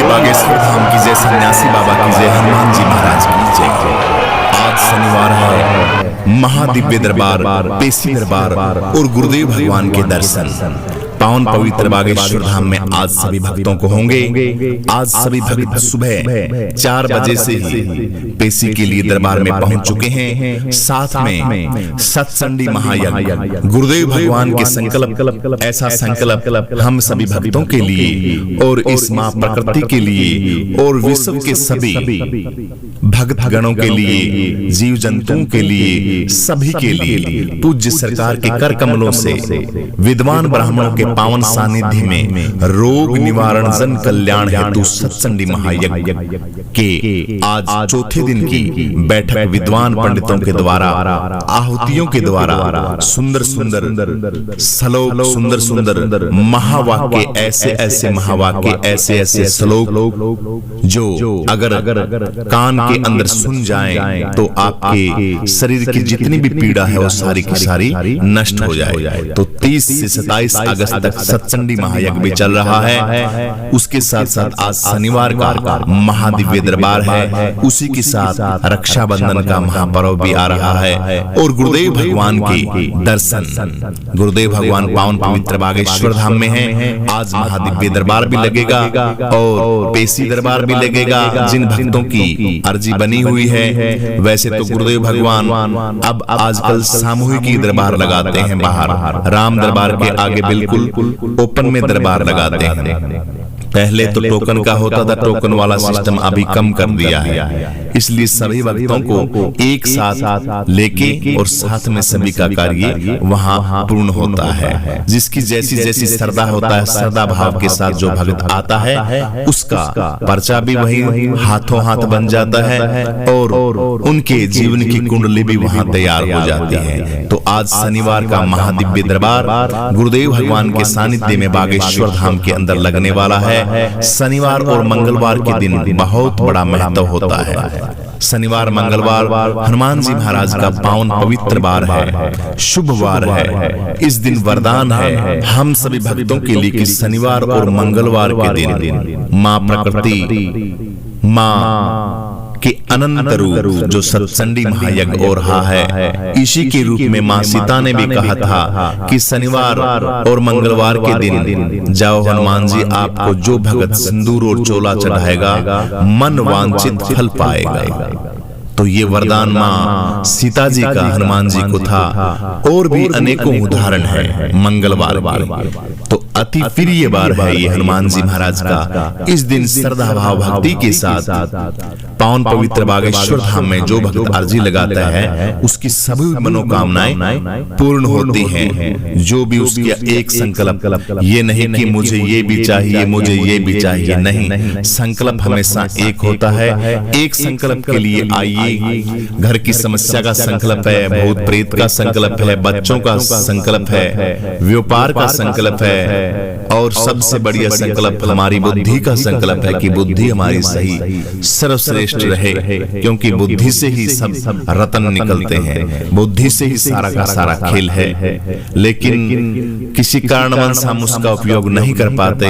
बागेश्वर धाम की जय, सन्यासी बाबा की जय, हनुमान जी महाराज की जय। आज शनिवार है, महादिव्य दरबार, पेशी दरबार और गुरुदेव भगवान के दर्शन पावन पवित्र बागेश्वर धाम में आज सभी भक्तों को होंगे। आज सभी भक्त सुबह 4 बजे से ही पेशी के लिए दरबार में पहुंच चुके हैं। साथ में सत्संडी महायज्ञ, गुरुदेव भगवान के संकल्प, ऐसा संकल्प हम सभी भक्तों के लिए और इस मां प्रकृति के लिए और विश्व के सभी भक्त गणों के लिए, जीव जंतुओं के लिए, सभी के लिए पूज्य सरकार के कर कमलों से विद्वान ब्राह्मणों के पावन सानिध्य में रोग निवारण जन कल्याण हेतु सत्संडी महायज्ञ के आज चौथे दिन की बैठक विद्वान पंडितों के द्वारा आहुतियों के द्वारा सुंदर सुंदर श्लोक, सुंदर सुंदर महावाक्य, ऐसे ऐसे महावाक्य, ऐसे ऐसे श्लोक जो अगर कान के अंदर सुन जाएं तो आपके शरीर की जितनी भी पीड़ा है वो सारी की सारी नष्ट हो जाए। तो 30 से 27 अगस्त तक सत्संडी महायज्ञ भी चल रहा है। उसके साथ साथ आज शनिवार का महादिव्य दरबार है, उसी के साथ रक्षाबंधन का महापर्व भी आ रहा है और गुरुदेव भगवान के दर्शन, गुरुदेव भगवान पावन पवित्र बागेश्वर धाम में है। आज महादिव्य दरबार भी लगेगा और पेशी दरबार भी लगेगा। जिन भक्तों की अर्जी बनी हुई है, वैसे तो गुरुदेव भगवान अब आजकल सामूहिक दरबार लगाते हैं बाहर, राम दरबार के आगे बिल्कुल ओपन में दरबार लगाते हैं। पहले तो टोकन का होता था, टोकन वाला सिस्टम अभी कम कर दिया है। इसलिए सभी भक्तों को एक साथ लेके और साथ में सभी का कार्य वहां पूर्ण होता है। जिसकी जैसी जैसी श्रद्धा होता है, श्रद्धा भाव के साथ जो भक्त आता है उसका पर्चा भी वही हाथों हाथ बन जाता है और उनके जीवन की कुंडली भी वहां तैयार हो जाती है। तो आज शनिवार का महादिव्य दरबार गुरुदेव भगवान के सानिध्य में बागेश्वर धाम के अंदर लगने वाला है। शनिवार और मंगलवार के दिन बहुत बड़ा महत्व होता है। शनिवार मंगलवार हनुमान जी महाराज का पावन पवित्र वार है, शुभ वार है। इस दिन वरदान है हम सभी भक्तों के लिए कि शनिवार और मंगलवार के दिन मां प्रकृति, मां के अनंत रूप जो सत्संडी महायज्ञ हो रहा है, इसी के रूप में मां सीता ने भी कहा था कि शनिवार और मंगलवार के दिन जाओ हनुमान जी, आपको जो भगत सिंदूर और चोला चढ़ाएगा मन वांछित फल पाएगा। तो ये वरदान मां सीता जी का हनुमान जी को था और भी अनेकों उदाहरण है। मंगलवार तो अति प्रिय बार है ये हनुमान जी महाराज का। इस दिन श्रद्धा भाव भक्ति के साथ पावन पवित्र बागेश्वर धाम में जो भक्त अर्जी लगाता है उसकी सभी मनोकामनाएं पूर्ण होती हैं। जो भी उसका एक संकल्प, ये नहीं कि मुझे ये भी चाहिए, मुझे ये भी चाहिए, नहीं, संकल्प हमेशा एक होता है। एक संकल्प के लिए आइए। घर की समस्या का संकल्प है, भूत प्रेत का संकल्प है, बच्चों का संकल्प है, व्यापार का संकल्प है और सबसे बढ़िया संकल्प हमारी बुद्धि का संकल्प है कि बुद्धि हमारी सही सर्वश्रेष्ठ रहे, क्योंकि बुद्धि से ही सब रत्न निकलते हैं, बुद्धि से ही सारा का सारा खेल है। लेकिन किसी कारणवश हम उसका उपयोग नहीं कर पाते,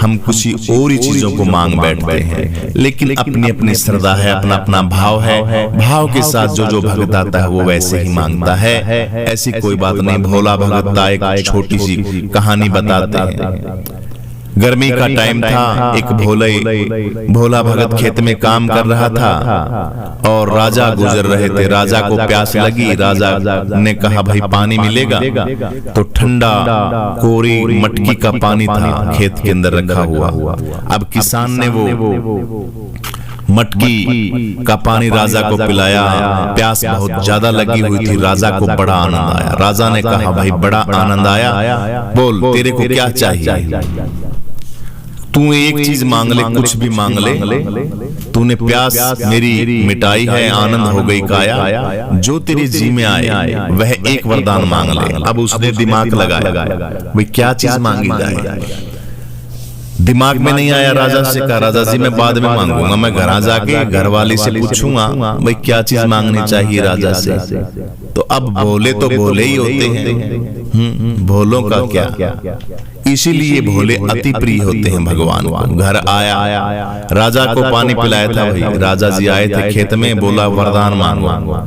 हम कुछ और ही चीजों को मांग बैठते हैं। लेकिन अपनी अपनी श्रद्धा है, अपना अपना भाव है, भाव के साथ जो जो भगत आता है वो वैसे ही मांगता है। ऐसी कोई बात नहीं। भोला भगत का एक छोटी सी कहानी बताते हैं। गर्मी का टाइम था, एक भोला भगत खेत में काम कर रहा था और राजा गुजर रहे थे। राजा को प्यास लगी, राजा ने कहा भाई पानी मिलेगा? तो ठंडा कोरी मटकी का पानी था खेत के अंदर रखा हुआ। अब किसान ने वो मटकी का पानी राजा को पिलाया। प्यास बहुत ज्यादा लगी हुई थी, राजा को बड़ा आनंद आया। राजा ने कहा भाई बड़ा आनंद आया, बोल तेरे को क्या चाहिए? तू एक चीज मांग ले, कुछ भी मांग ले, तूने प्यास मेरी मिटाई है, आनंद हो गई काया, जो तेरी जी में आए वह एक वरदान मांग ले। अब उसने दिमाग लगाया भाई क्या चीज मांगी जाए। दिमाग में नहीं आया, राजा से कहा राजा जी मैं बाद में मांगूंगा, मैं घर जाके घर वाली से पूछूंगा भाई क्या चीज मांगनी चाहिए राजा से। तो अब बोले तो बोले ही होते हैं, भोलों का क्या, इसीलिए भोले अति प्रिय होते हैं भगवान को। घर आया, राजा को पानी पिलाया था, भाई राजा जी आए थे खेत में, बोला वरदान मांगो।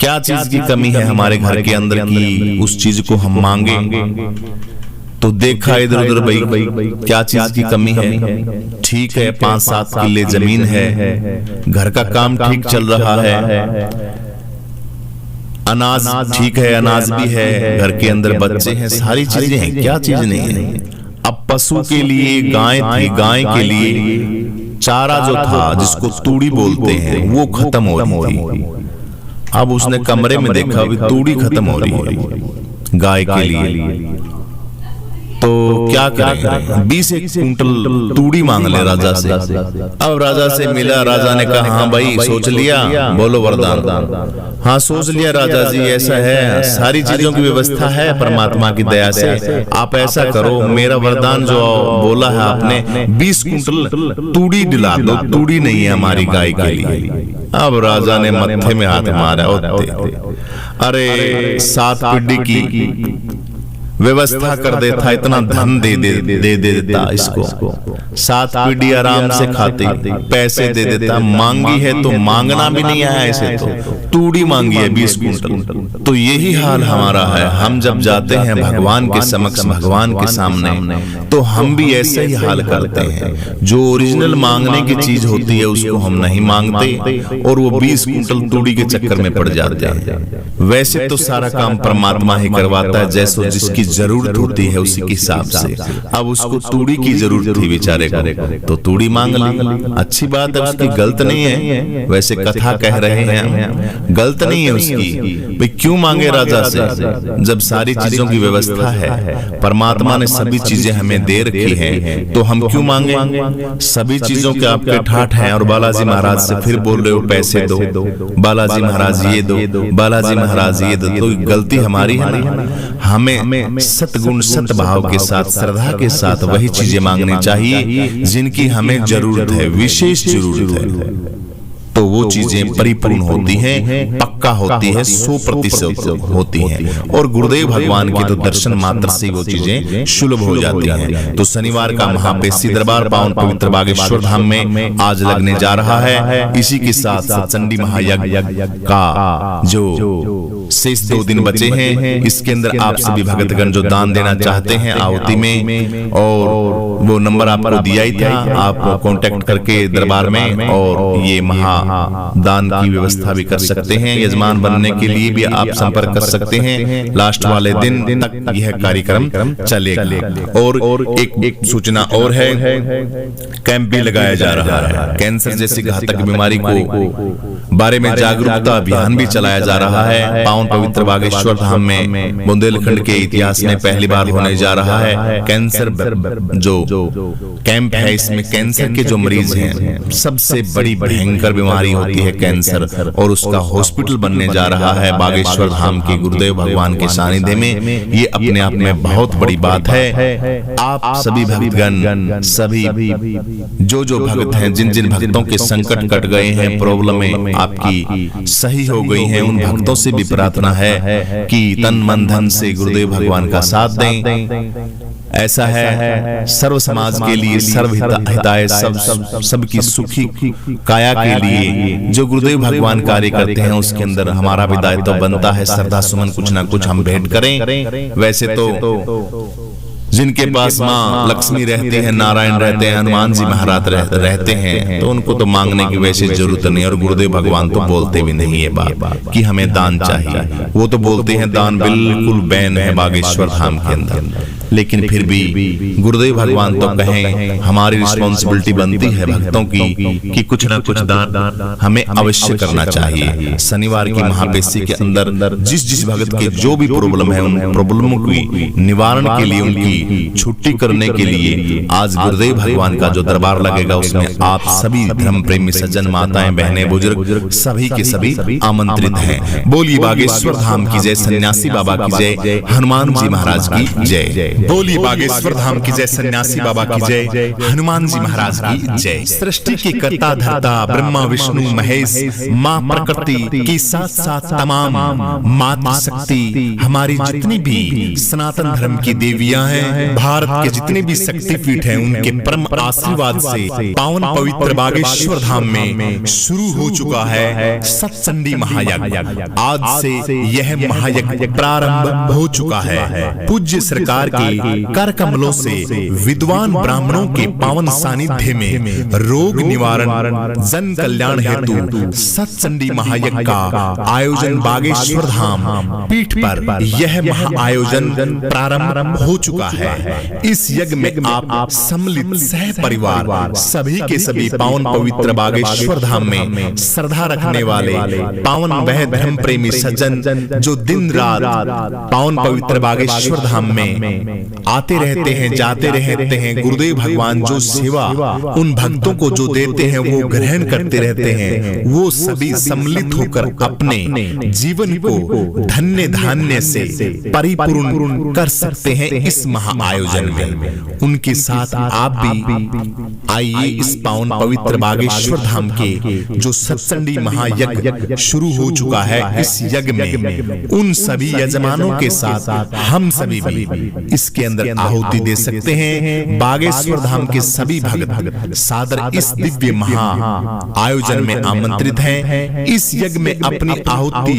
क्या चीज की कमी है हमारे घर के अंदर की उस चीज को हम मांगे? तो देखा इधर उधर, भाई क्या चीज की कमी है? ठीक है 5-7 किले जमीन है, घर का काम ठीक चल रहा है, अनाज ठीक है, अनाज भी है, घर के अंदर बच्चे हैं, सारी चीजें हैं, क्या चीज नहीं है? अब पशु के लिए गाय थी, गाय के लिए चारा जो था जिसको तूड़ी बोलते हैं वो खत्म हो रही थी। अब उसने कमरे में देखा अभी तूड़ी खत्म हो रही है गाय के लिए, तो क्या करें? 20 कुंटल तूड़ी मांग ले राजा से। अब राजा से मिला, राजा ने कहा हाँ भाई सोच लिया, बोलो वरदान। हाँ सोच लिया राजा जी, ऐसा है सारी चीजों की व्यवस्था है परमात्मा की दया से, आप ऐसा करो मेरा वरदान जो बोला है आपने 20 कुंटल तूड़ी दिला दो, तूड़ी नहीं है हमारी गाय के लिए। अब राजा ने मत्थे में हाथ मारा, अरे 7 पीढ़ी की व्यवस्था कर देता, इतना धन दे देता इसको, 7 पीढ़ी आराम से खाते, पैसे दे देता, मांगी है तो मांगना भी नहीं आया ऐसे, तो तूड़ी मांगी है 20 कुंटल। तो यही हाल हमारा है, हम जब जाते हैं भगवान के समक्ष, भगवान के सामने, तो हम भी ऐसे ही हाल करते हैं। जो ओरिजिनल मांगने की चीज होती है उसको हम नहीं मांगते और वो 20 कुंटल तूड़ी के चक्कर में पड़ जाते हैं। वैसे तो सारा काम परमात्मा ही करवाता है, जैसो जिसकी जरूरत होती है उसी के हिसाब से। अब उसको तूड़ी की जरूरत थी बेचारे को, तो तूड़ी मांग ली, अच्छी बात है, उसकी गलत नहीं है। वैसे कथा कह रहे हैं गलत नहीं है उसकी, भाई क्यों मांगे राजा से जब सारी चीजों की व्यवस्था है, परमात्मा ने सभी चीजें हमें दे रखी हैं, तो हम क्यों मांगे? सभी चीजों के आपके ठाठ हैं और बालाजी महाराज से फिर बोल रहे हो पैसे दो, बालाजी महाराज ये दो, बालाजी महाराज ये दो, तो गलती हमारी है ना। हमें सतगुण सतभाव के साथ, श्रद्धा के साथ वही चीजें मांगनी चाहिए जिनकी हमें जरूरत है, विशेष जरूरत है, तो वो चीजें परिपूर्ण होती हैं, पक्का होती है, 100% होती हैं। और गुरुदेव भगवान के तो दर्शन मात्र से वो चीजें सुलभ हो जाती हैं। तो शनिवार का महापेशी दरबार पावन पवित्र बागेश्वर धाम में आज लगने जा रहा है। इसी के साथ सत्संडी महायज्ञ का जो शेष 2 दिन बचे हैं, इसके अंदर आप सभी भक्तगण जो दान देना चाहते हैं आहुति में, और वो नंबर आपको दिया ही था, आप कांटेक्ट करके दरबार में और ये दान की व्यवस्था भी कर सकते हैं। यजमान बनने के लिए भी आप संपर्क कर सकते हैं। लास्ट वाले दिन तक यह कार्यक्रम चलेगा। और एक सूचना और है, कैंप भी लगाया जा रहा है। कैंसर जैसी घातक बीमारी को बारे में जागरूकता अभियान भी चलाया जा रहा है। पावन पवित्र बागेश्वर धाम में बुंदेलखंड के इतिहास में पहली बार होने जा रहा है कैंसर जो कैंप है। इसमें कैंसर के जो मरीज हैं, सबसे बड़ी भयंकर बीमारी होती है कैंसर, और उसका हॉस्पिटल बनने जा रहा है बागेश्वर धाम के गुरुदेव भगवान के सानिध्य में। ये अपने आप में बहुत बड़ी बात है। आप सभी भक्तगण, सभी जो भक्त हैं, जिन जिन भक्तों के संकट कट गए हैं, प्रॉब्लमें आपकी सही हो गई हैं, उन भक्तों से भी प्रार्थना है कि तन मन धन से गुरुदेव भगवान का साथ दें। ऐसा है सर्व समाज के लिए, सर्व हिताय, सबकी सुखी काया के लिए जो गुरुदेव भगवान कार्य करते हैं, उसके अंदर हमारा भी दायित्व बनता है, श्रद्धा सुमन कुछ ना कुछ हम भेंट करें। वैसे तो जिनके पास माँ लक्ष्मी रहती है, नारायण रहते हैं, हनुमान जी महाराज रहते हैं, तो उनको तो मांगने की वैसे जरूरत नहीं। और गुरुदेव भगवान तो बोलते भी नहीं है बात कि हमें दान चाहिए, वो तो बोलते हैं दान बिल्कुल बैन है बागेश्वर धाम के अंदर। लेकिन फिर भी गुरुदेव भगवान तो कहें, हमारी रिस्पॉन्सिबिलिटी बनती है भक्तों की कि कुछ ना कुछ दान हमें अवश्य करना चाहिए। शनिवार की महापेशी के अंदर जिस भक्त के जो भी प्रॉब्लम है, उन प्रॉब्लमों की निवारण के लिए, उनकी की छुट्टी करने के लिए आज गुरुदेव भगवान का जो दरबार लगेगा उसमें आप सभी धर्म प्रेमी सज्जन, माताएं, बहनें, बुजुर्ग सभी के सभी आमंत्रित हैं। बोलिए बागेश्वर धाम की जय, सन्यासी बाबा की जय, हनुमान जी महाराज की जय। बोलिए बागेश्वर धाम की जय, सन्यासी बाबा की जय, हनुमान जी महाराज की जय। सृष्टि के कर्ता धर्ता ब्रह्मा विष्णु महेश, माँ प्रकृति के साथ साथ तमाम मातृ शक्ति, हमारी जितनी भी सनातन धर्म की देवियां हैं, भारत के जितने भी शक्तिपीठ हैं, उनके परम आशीर्वाद से पावन पवित्र बागेश्वर धाम में शुरू हो चुका है सत्संडी महायज्ञ। आज से यह महायज्ञ प्रारंभ हो चुका है। पूज्य सरकार के कर कमलों से विद्वान ब्राह्मणों के पावन सानिध्य में रोग निवारण, जन कल्याण हेतु सत्संडी महायज्ञ का आयोजन बागेश्वर धाम पीठ पर यह महाआयोजन प्रारंभ हो चुका है। इस यज्ञ में आप सम्मिलित सह परिवार सभी के सभी पावन पवित्र बागेश्वर धाम में श्रद्धा रखने वाले पावन वह धर्म प्रेमी सज्जन जो दिन रात पावन पवित्र बागेश्वर धाम में आते रहते हैं, जाते रहते हैं, गुरुदेव भगवान जो सेवा उन भक्तों को जो देते हैं वो ग्रहण करते रहते हैं, वो सभी सम्मिलित होकर अपने जीवन को धन्य धान्य से परिपूर्ण कर सकते हैं इस महाआयोजन में। उनके साथ आप भी आइए इस पावन पवित्र बागेश्वर धाम के जो सत्संडी महायज्ञ शुरू हो चुका है, इस यज्ञ में उन सभी यजमानों के साथ हम सभी भी इसके अंदर आहुति दे सकते हैं। बागेश्वर धाम के सभी भक्त सादर इस दिव्य महा आयोजन में आमंत्रित हैं। इस यज्ञ में अपनी आहुति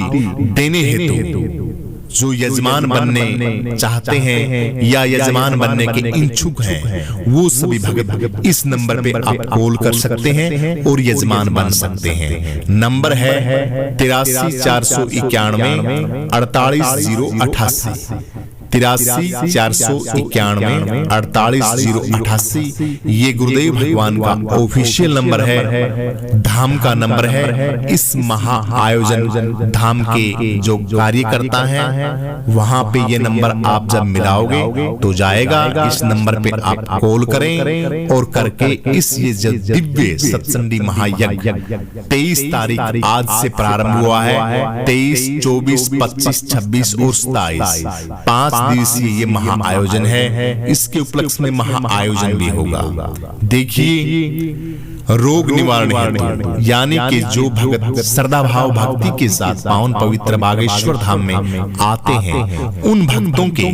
देने हेतु जो यजमान बनने चाहते हैं या यजमान बनने के इच्छुक हैं, वो सभी भक्त इस नंबर पे आप कॉल कर सकते हैं और यजमान बन सकते हैं। नंबर है 83 491 48088, 83 491 48088। ये गुरुदेव भगवान का ऑफिशियल नंबर है, धाम का नंबर है। इस महा आयोजन धाम के जो कार्यकर्ता हैं वहां पे ये नंबर आप जब मिलाओगे तो जाएगा। इस नंबर पे आप कॉल करें और करके इस ये दिव्य सत्संडी महायज्ञ 23 तारीख आज से प्रारंभ हुआ है। 23, 24, 25, 26 और 27 5 दिवसीय ये महा आयोजन है। इसके उपलक्ष्य में महा आयोजन भी होगा। देखिए रोग निवारण हेतु यानी कि जो भक्त श्रद्धा भाव भक्ति के साथ पावन पवित्र बागेश्वर धाम में आते हैं, उन भक्तों के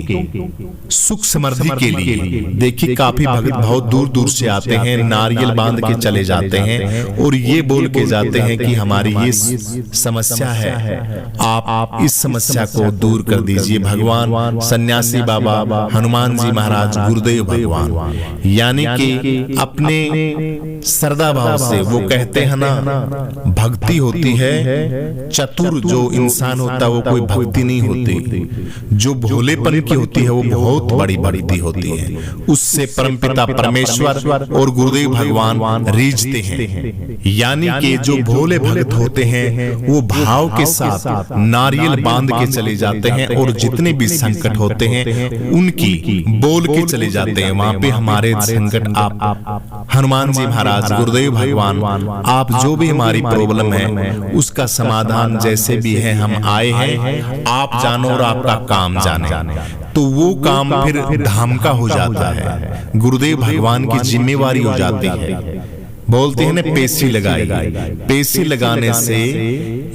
सुख समृद्धि के लिए देखिए काफी भक्त बहुत दूर दूर से आते हैं, नारियल बांध के चले जाते हैं और ये बोल के जाते हैं कि हमारी ये समस्या है, आप इस समस्या को दूर कर दीजिए। भगवान सन्यासी बाबा, हनुमान जी महाराज, गुरुदेव भगवान यानी कि अपने श्रद्धा भाव से वो कहते हैं ना, भक्ति होती है चतुर जो इंसान होता है वो कोई भक्ति नहीं होती, जो भोलेपन की होती है वो बहुत बड़ी भक्ति होती है। उससे परमपिता परमेश्वर और गुरुदेव भगवान रीझते हैं। यानी कि जो भोले भक्त होते हैं वो भाव के साथ नारियल बांध के चले जाते हैं और जितने भी संकट होते हैं उनकी बोल के चले जाते हैं। वहां पे हमारे संकट आप हनुमान जी महाराज, गुरुदेव भगवान, आप जो भी हमारी प्रॉब्लम है उसका समाधान जैसे भी है हम आए हैं, आप जानो और आपका काम जाने। तो वो काम फिर धाम का हो जाता है, गुरुदेव भगवान की जिम्मेवारी हो जाती है। बोलते हैं ना पेशी लगाई, पेशी लगाने से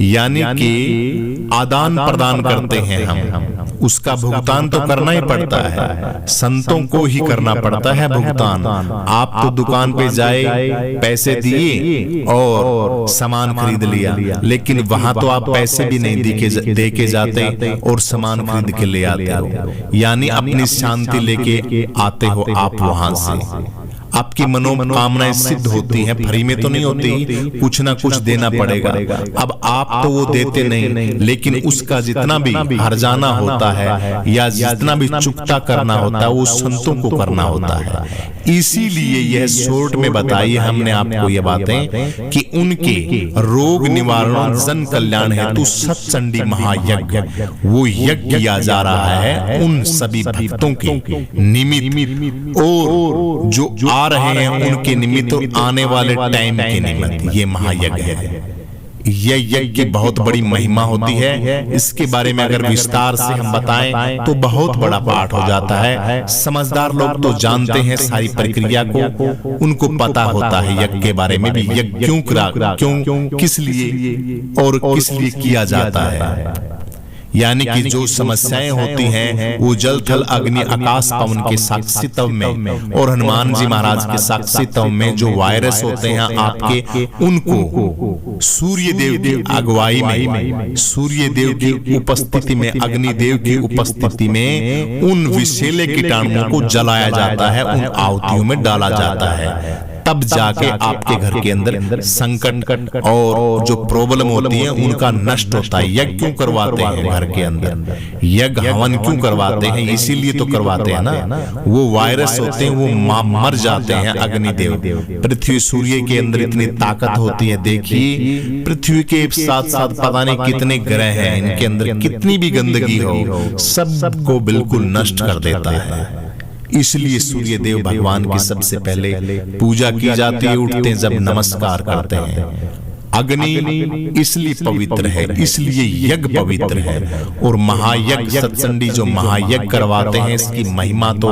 यानी कि आदान प्रदान करते हैं हम, उसका भुगतान तो करना ही पड़ता है, संतों को ही करना पड़ता है भुगतान। आप तो दुकान पे जाए, पैसे दिए और सामान खरीद लिया, लेकिन वहां तो आप पैसे भी नहीं दे के जाते और सामान खरीद के ले आते हो, यानी अपनी शांति लेके आते हो आप वहां से। आपकी मनोकामनाएं सिद्ध होती हैं, फ्री में तो नहीं होती, कुछ ना कुछ देना पड़ेगा। अब आप तो वो देते नहीं, लेकिन उसका जितना भी हर्जाना होता है या जितना भी चुकता करना होता है वो संतों को करना होता है। इसीलिए यह शॉर्ट में बताई हमने आपको ये बातें कि उनके रोग निवारण जन कल्याण हेतु सत्चंडी महायज्ञ वो यज्ञ किया जा रहा है उन सभी भक्तों के निमित्त और जो आ रहे हैं उनके निमित्त और आने वाले टाइम के निमित्त ये महायज्ञ है। यह यज्ञ की बहुत बड़ी महिमा होती है। इसके बारे में अगर विस्तार से हम बताएं तो बहुत बड़ा पाठ हो जाता है। समझदार लोग तो जानते हैं सारी प्रक्रिया को, उनको पता होता है यज्ञ के बारे में भी, यज्ञ क्यों किस लिए और किस लिए किया जाता है। यानी कि जो समस्याएं होती हैं वो जल थल अग्नि आकाश पवन के साक्षित्व में और हनुमान जी महाराज के साक्षित्व में जो वायरस होते हैं आपके, उनको सूर्य देव की अगुवाई में, सूर्य देव की उपस्थिति में, अग्नि देव की उपस्थिति में उन विषैले कीटाणुओं को जलाया जाता है, उन आहुतियों में डाला जाता है। तब जाके आपके घर के अंदर संकट और जो प्रॉब्लम होती है उनका नष्ट होता है। यज्ञ क्यों करवाते हैं घर के अंदर, यज्ञ हवन क्यों करवाते हैं, इसीलिए तो करवाते हैं ना। वो वायरस होते हैं वो मर जाते हैं। अग्निदेव, पृथ्वी सूर्य के अंदर इतनी ताकत होती है, देखिए पृथ्वी के साथ साथ पता नहीं कितने ग्रह हैं, इनके अंदर कितनी भी गंदगी हो सबको बिल्कुल नष्ट कर देता है। इसलिए सूर्य देव भगवान की सबसे पहले पूजा की जाती है, उठते जब नमस्कार करते हैं। अग्नि इसलिए पवित्र है, इसलिए यज्ञ पवित्र है। और महायज्ञ सत्संडी जो महायज्ञ करवाते हैं इसकी महिमा तो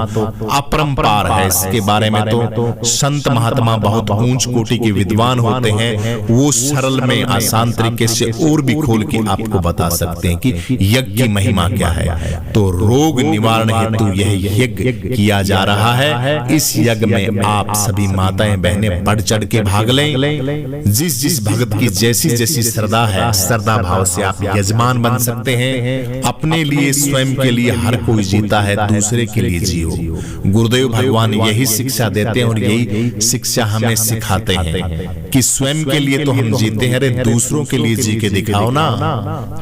अपरंपार है। इसके बारे में तो संत महात्मा बहुत ऊंच कोटि के विद्वान होते हैं, वो सरल में आसान तरीके से और भी खोल के आपको बता सकते हैं कि यज्ञ की महिमा क्या है। तो रोग निवारण हेतु यह यज्ञ किया जा रहा है। इस यज्ञ में आप सभी माताएं बहनें बढ़ चढ़ के भाग लें। जिस भगत की जैसी जैसी श्रद्धा है, श्रद्धा भाव से आप यजमान बन सकते हैं। अपने लिए स्वयं के लिए हर कोई जीता है, दूसरे के लिए जियो। गुरुदेव भगवान यही शिक्षा देते हैं और यही शिक्षा हमें सिखाते हैं कि स्वयं के लिए तो हम जीते हैं, अरे दूसरों के लिए जी के दिखाओ ना,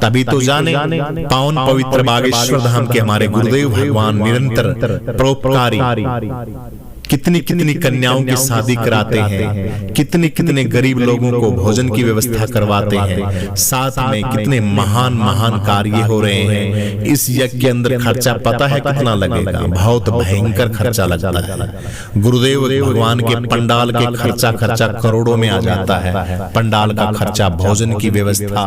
तभी तो जाने। पावन पवित्र बागेश्वर धाम के हमारे गुरुदेव भगवान निरंतर परोपकारी कितनी कितनी कन्याओं की शादी कराते हैं, कितने कितने गरीब लोगों को भोजन की व्यवस्था करवाते हैं, साथ में कितने महान महान कार्य हो रहे हैं। इस यज्ञ के अंदर खर्चा पता है कितना लगेगा, बहुत भयंकर खर्चा लगता है। गुरुदेव भगवान के पंडाल के खर्चा करोड़ों में आ जाता है। पंडाल का खर्चा, भोजन की व्यवस्था,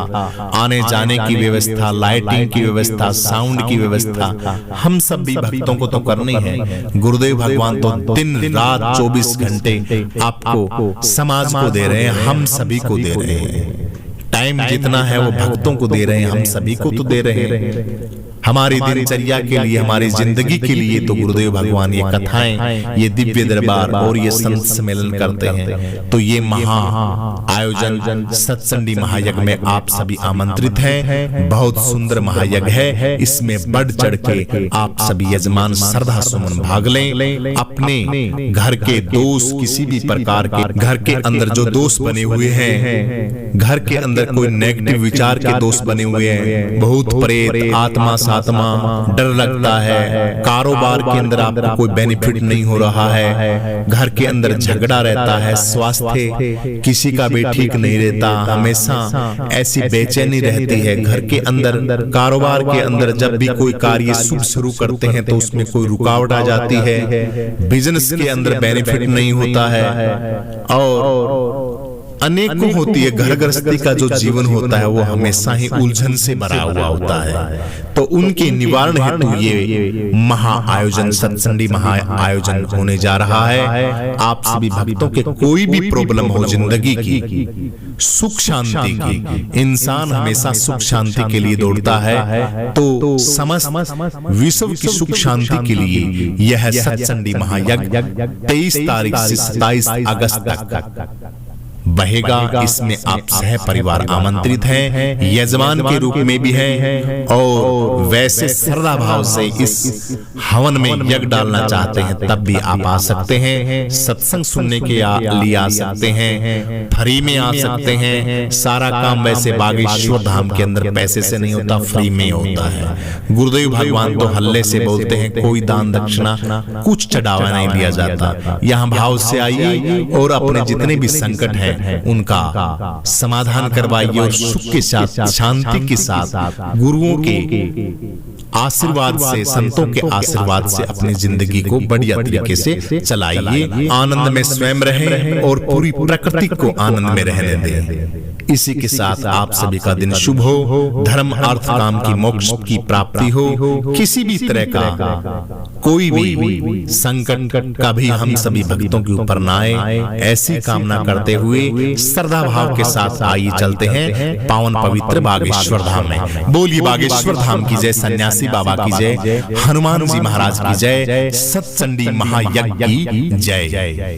आने जाने की व्यवस्था, लाइटिंग की व्यवस्था, साउंड की व्यवस्था, हम सब भी भक्तों को तो करनी है। गुरुदेव भगवान तो दिन रात 24 घंटे आपको समाज को दे रहे हैं, हम सभी को दे रहे हैं। टाइम जितना है वो भक्तों को दे रहे हैं, हम सभी को तो दे रहे हैं। हमारी दिनचर्या के लिए, हमारी जिंदगी के लिए तो गुरुदेव भगवान ये कथाएं, ये दिव्य दरबार और ये संत सम्मेलन करते हैं। तो ये महा आयोजन सत्संडी महायज्ञ में आप सभी आमंत्रित हैं। बहुत सुंदर महायज्ञ है, इसमें बढ़ चढ़ के आप सभी यजमान श्रद्धा सुमन भाग लें। अपने घर के दोष, किसी भी प्रकार के घर के अंदर जो दोष बने हुए हैं, घर के अंदर कोई नेगेटिव विचार के दोष बने हुए हैं, भूत प्रेत आत्मा आत्मा, डर लगता है, कारोबार के अंदर आपको कोई बेनिफिट नहीं हो रहा है, घर के अंदर झगड़ा रहता है, स्वास्थ्य किसी का भी ठीक नहीं रहता, हमेशा ऐसी बेचैनी रहती है घर के अंदर, कारोबार के अंदर जब भी कोई कार्य शुभ शुरू करते हैं तो उसमें कोई रुकावट आ जाती है, बिजनेस के अंदर बेनिफिट नहीं होता है और अनेकों होती है। घर गृहस्थी का जो जीवन होता है वो हमेशा ही उलझन से भरा हुआ होता है। तो उनके निवारण हेतु ये महा आयोजन, सत्संडी महा आयोजन होने जा रहा है। आप सभी भक्तों के कोई भी प्रॉब्लम हो जिंदगी की, सुख शांति की, इंसान हमेशा सुख शांति के लिए दौड़ता है, तो समस्त विश्व की सुख शांति के लिए यह सत्संडी महायज्ञ 23 तारीख से 27 अगस्त तक बहेगा। इसमें आप सह परिवार आमंत्रित हैं, यजमान के रूप में भी हैं, और वैसे श्रद्धा भाव से इस हवन में यज्ञ डालना चाहते हैं तब भी आप आ सकते हैं। सत्संग सुनने के लिए आ सकते हैं, फ्री में आ सकते हैं। सारा काम वैसे बागेश्वर धाम के अंदर पैसे से नहीं होता, फ्री में होता है। गुरुदेव भगवान तो हल्ले से बोलते हैं, कोई दान दक्षिणा कुछ चढ़ावा नहीं दिया जाता। यहाँ भाव से आइए और अपने जितने भी संकट हैं उनका समाधान करवाइए, और सुख के साथ, शांति के साथ, गुरुओं के आशीर्वाद से, संतों के आशीर्वाद से अपनी जिंदगी को बढ़िया तरीके से चलाइए। आनंद में स्वयं रहें और पूरी प्रकृति को आनंद में रहने दें। इसी के साथ आप सभी का दिन शुभ हो, धर्म अर्थ काम की मोक्ष की प्राप्ति हो। किसी भी तरह का कोई भी संकट कभी हम सभी भक्तों के ऊपर ना आए, ऐसी कामना करते हुए श्रद्धा भाव के साथ आइए चलते हैं पावन पवित्र बागेश्वर धाम में। बोलिए बागेश्वर धाम की जय, सन्यासी बाबा की जय, हनुमान जी महाराज की जय, सत्चंडी महायज्ञ की जय।